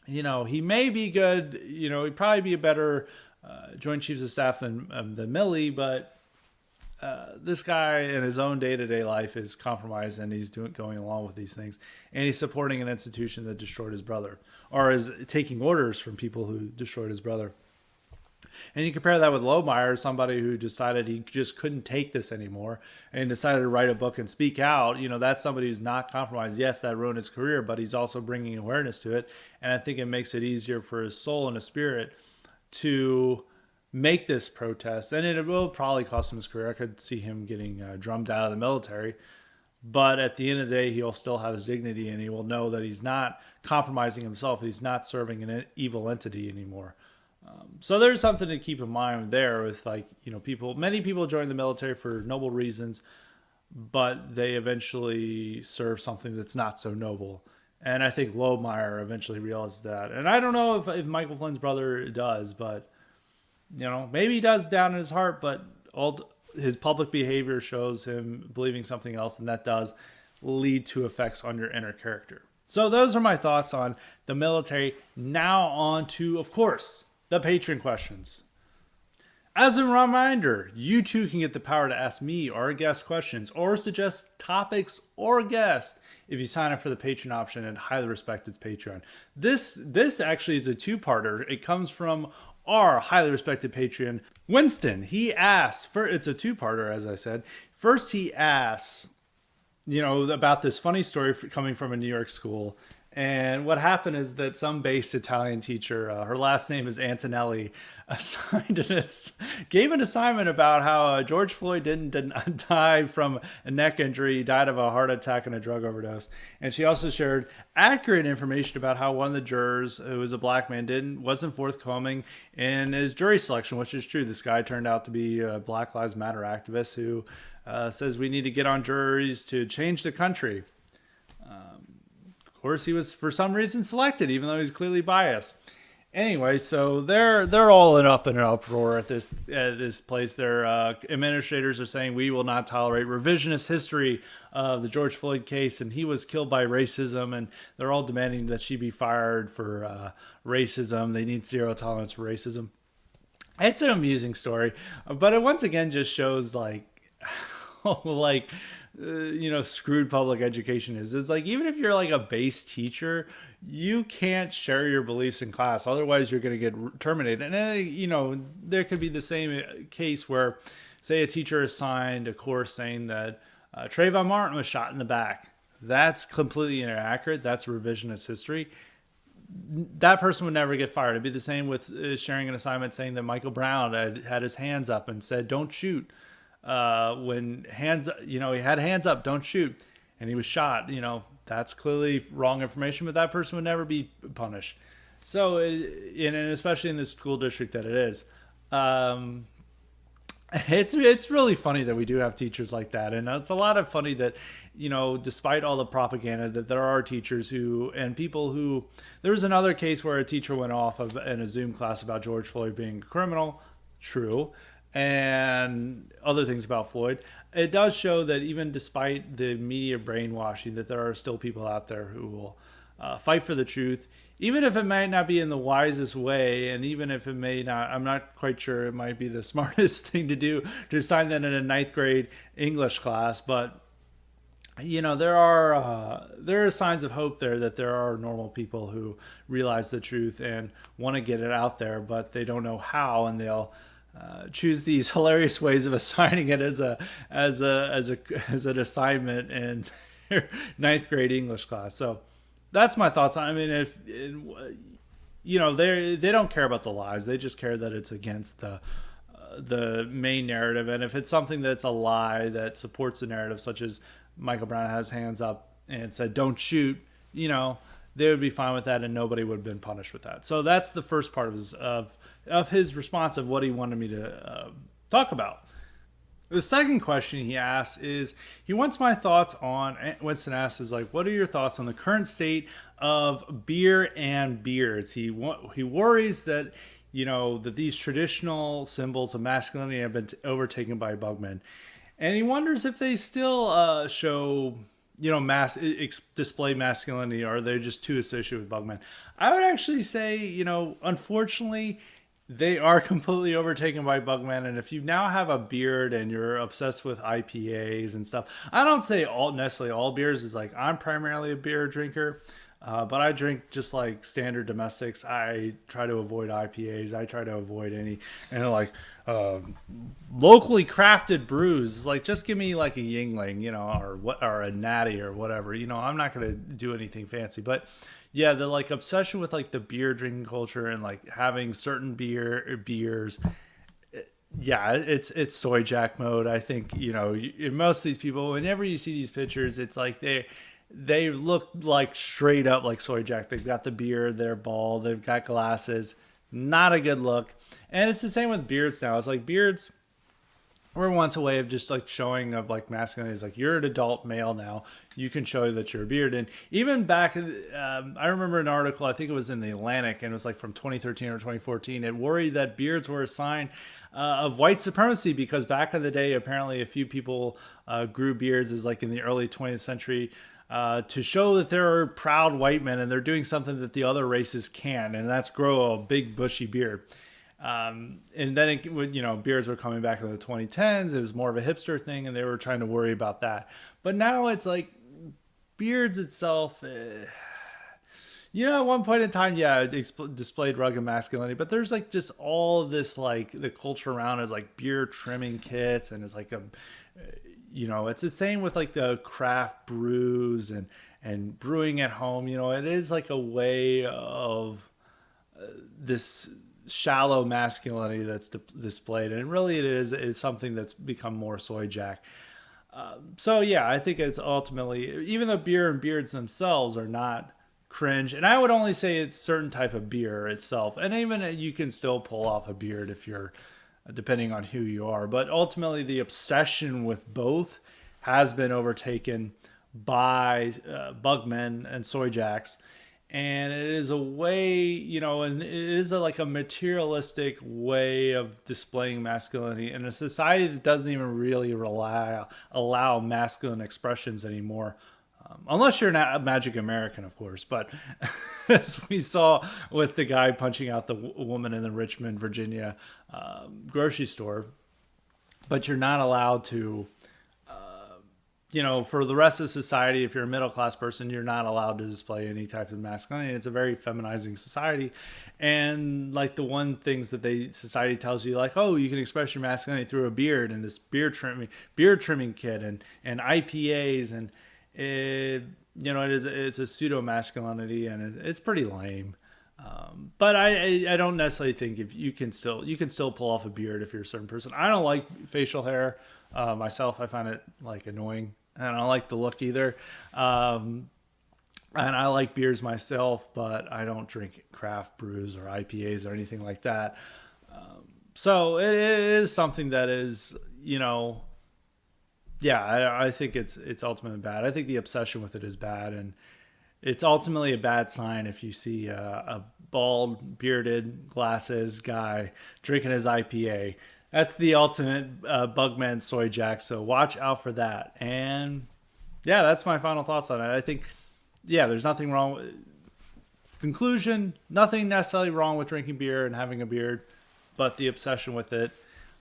Speaker 1: He may be good. He'd probably be a better Joint Chiefs of Staff than Milley, but this guy in his own day-to-day life is compromised, and he's going along with these things. And he's supporting an institution that destroyed his brother, or is taking orders from people who destroyed his brother. And you compare that with Lohmeyer, somebody who decided he just couldn't take this anymore and decided to write a book and speak out. That's somebody who's not compromised. Yes, that ruined his career, but he's also bringing awareness to it. And I think it makes it easier for his soul and his spirit to make this protest. And it will probably cost him his career. I could see him getting drummed out of the military. But at the end of the day, he'll still have his dignity, and he will know that he's not compromising himself. He's not serving an evil entity anymore. So there's something to keep in mind there with, many people join the military for noble reasons, but they eventually serve something that's not so noble. And I think Lohmeyer eventually realized that. And I don't know if Michael Flynn's brother does, but, maybe he does down in his heart, but his public behavior shows him believing something else, and that does lead to effects on your inner character. So those are my thoughts on the military. Now on to, of course, the Patron questions. As a reminder, you too can get the power to ask me or guest questions or suggest topics or guests if you sign up for the Patron option at Highly Respected's Patreon. This actually is a two-parter. It comes from our highly respected Patreon, Winston. He asks, it's a two-parter, as I said. First, he asks, about this funny story coming from a New York school. And what happened is that some base Italian teacher, her last name is Antonelli, gave an assignment about how George Floyd didn't die from a neck injury, he died of a heart attack and a drug overdose. And she also shared accurate information about how one of the jurors, who was a black man, wasn't forthcoming in his jury selection, which is true. This guy turned out to be a Black Lives Matter activist who says we need to get on juries to change the country. Of course, he was for some reason selected, even though he's clearly biased. Anyway, so they're all up in an uproar at this place. Their administrators are saying we will not tolerate revisionist history of the George Floyd case, and he was killed by racism, and they're all demanding that she be fired for racism. They need zero tolerance for racism. It's an amusing story, but it once again just shows screwed public education is. It's like, even if you're like a base teacher, you can't share your beliefs in class. Otherwise, you're going to get terminated. And then, there could be the same case where, say, a teacher assigned a course saying that Trayvon Martin was shot in the back. That's completely inaccurate. That's revisionist history. That person would never get fired. It'd be the same with sharing an assignment saying that Michael Brown had his hands up and said, "Don't shoot." When he had hands up, don't shoot, and he was shot. That's clearly wrong information, but that person would never be punished. So, and especially in the school district that it is, it's really funny that we do have teachers like that, and it's a lot of funny that despite all the propaganda, that there are teachers and people who. There was another case where a teacher went off in a Zoom class about George Floyd being a criminal. True. And other things about Floyd. It does show that even despite the media brainwashing, that there are still people out there who will fight for the truth, even if it might not be in the wisest way, and even if it may not, I'm not quite sure it might be the smartest thing to do to assign that in a 9th grade English class. But there are signs of hope there, that there are normal people who realize the truth and want to get it out there, but they don't know how, and they'll choose these hilarious ways of assigning it as an assignment in 9th grade English class. So that's my thoughts on. I mean, if they don't care about the lies, they just care that it's against the main narrative. And if it's something that's a lie that supports the narrative, such as Michael Brown has hands up and said "don't shoot," they would be fine with that, and nobody would have been punished with that. So that's the first part of his response of what he wanted me to talk about. The second question he asks is, he wants my thoughts on, Winston asks, is like, what are your thoughts on the current state of beer and beards? He worries that, that these traditional symbols of masculinity have been overtaken by bugmen. And he wonders if they still show, display masculinity, or they're just too associated with bugmen. I would actually say, unfortunately, they are completely overtaken by bugmen. And if you now have a beard and you're obsessed with IPAs and stuff, I don't say necessarily all beers. Is like, I'm primarily a beer drinker, but I drink just like standard domestics. I try to avoid IPAs. I try to avoid any locally crafted brews. Like, just give me like a Yingling, or a Natty or whatever. I'm not going to do anything fancy, but yeah, the like obsession with like the beer drinking culture and like having certain beers. Yeah, it's soy jack mode. I think, most of these people, whenever you see these pictures, it's like they look like straight up like soy jack. They've got the beard, they're bald, they've got glasses. Not a good look. And it's the same with beards now. It's like beards were once a way of just like showing of like masculinity. It's like, you're an adult male now, you can show that you're a beard. And even back, I remember an article, I think it was in the Atlantic, and it was like from 2013 or 2014. It worried that beards were a sign of white supremacy, because back in the day, apparently a few people grew beards as like in the early 20th century to show that they're proud white men and they're doing something that the other races can, and that's grow a big bushy beard.
Speaker 2: And then beards were coming back in the 2010s. It was more of a hipster thing, and they were trying to worry about that. But now it's like beards itself. At one point in time, yeah, it displayed rugged masculinity, but there's like just all of this, like the culture around is like beard trimming kits, and it's like it's the same with like the craft brews and brewing at home. It is like a way of this shallow masculinity that's displayed, and really it's something that's become more soy jack. So yeah, I think it's ultimately, even though beer and beards themselves are not cringe, and I would only say it's certain type of beer itself, and even you can still pull off a beard if you're, depending on who you are, but ultimately the obsession with both has been overtaken by bugmen and soy jacks, and it is a way, and it is like a materialistic way of displaying masculinity in a society that doesn't even really allow masculine expressions anymore. Unless you're not a Magic American, of course. But as we saw with the guy punching out the woman in the Richmond, Virginia grocery store. But you're not allowed to, for the rest of society, if you're a middle-class person, you're not allowed to display any type of masculinity. It's a very feminizing society. And like the one things that society tells you, like, oh, you can express your masculinity through a beard and this beard trimming kit and IPAs and it's a pseudo masculinity, and it's pretty lame. But I don't necessarily think if you can still pull off a beard if you're a certain person. I don't like facial hair myself. I find it like annoying, and I don't like the look either. And I like beers myself, but I don't drink craft brews or IPAs or anything like that. So it is something that is, yeah, I think it's ultimately bad. I think the obsession with it is bad, and it's ultimately a bad sign if you see a bald, bearded, glasses guy drinking his IPA. That's the ultimate bugman soy jack, so watch out for that. And yeah, that's my final thoughts on it. I think, yeah, there's nothing wrong. Conclusion, nothing necessarily wrong with drinking beer and having a beard, but the obsession with it,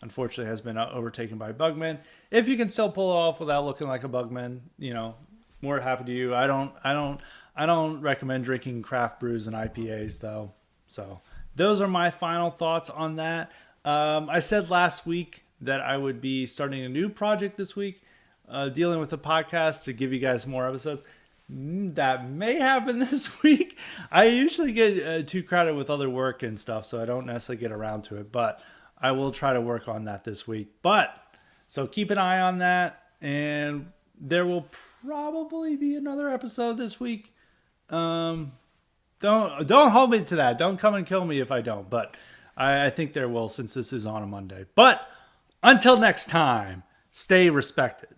Speaker 2: unfortunately, has been overtaken by bugmen. If you can still pull it off without looking like a bugman, more happy to you. I don't recommend drinking craft brews and IPAs though. So those are my final thoughts on that. I said last week that I would be starting a new project this week, dealing with the podcast to give you guys more episodes. That may happen this week. I usually get too crowded with other work and stuff, so I don't necessarily get around to it, but I will try to work on that this week. So keep an eye on that, and there will probably be another episode this week. Don't hold me to that. Don't come and kill me if I don't, but I think there will, since this is on a Monday. But until next time, stay respected.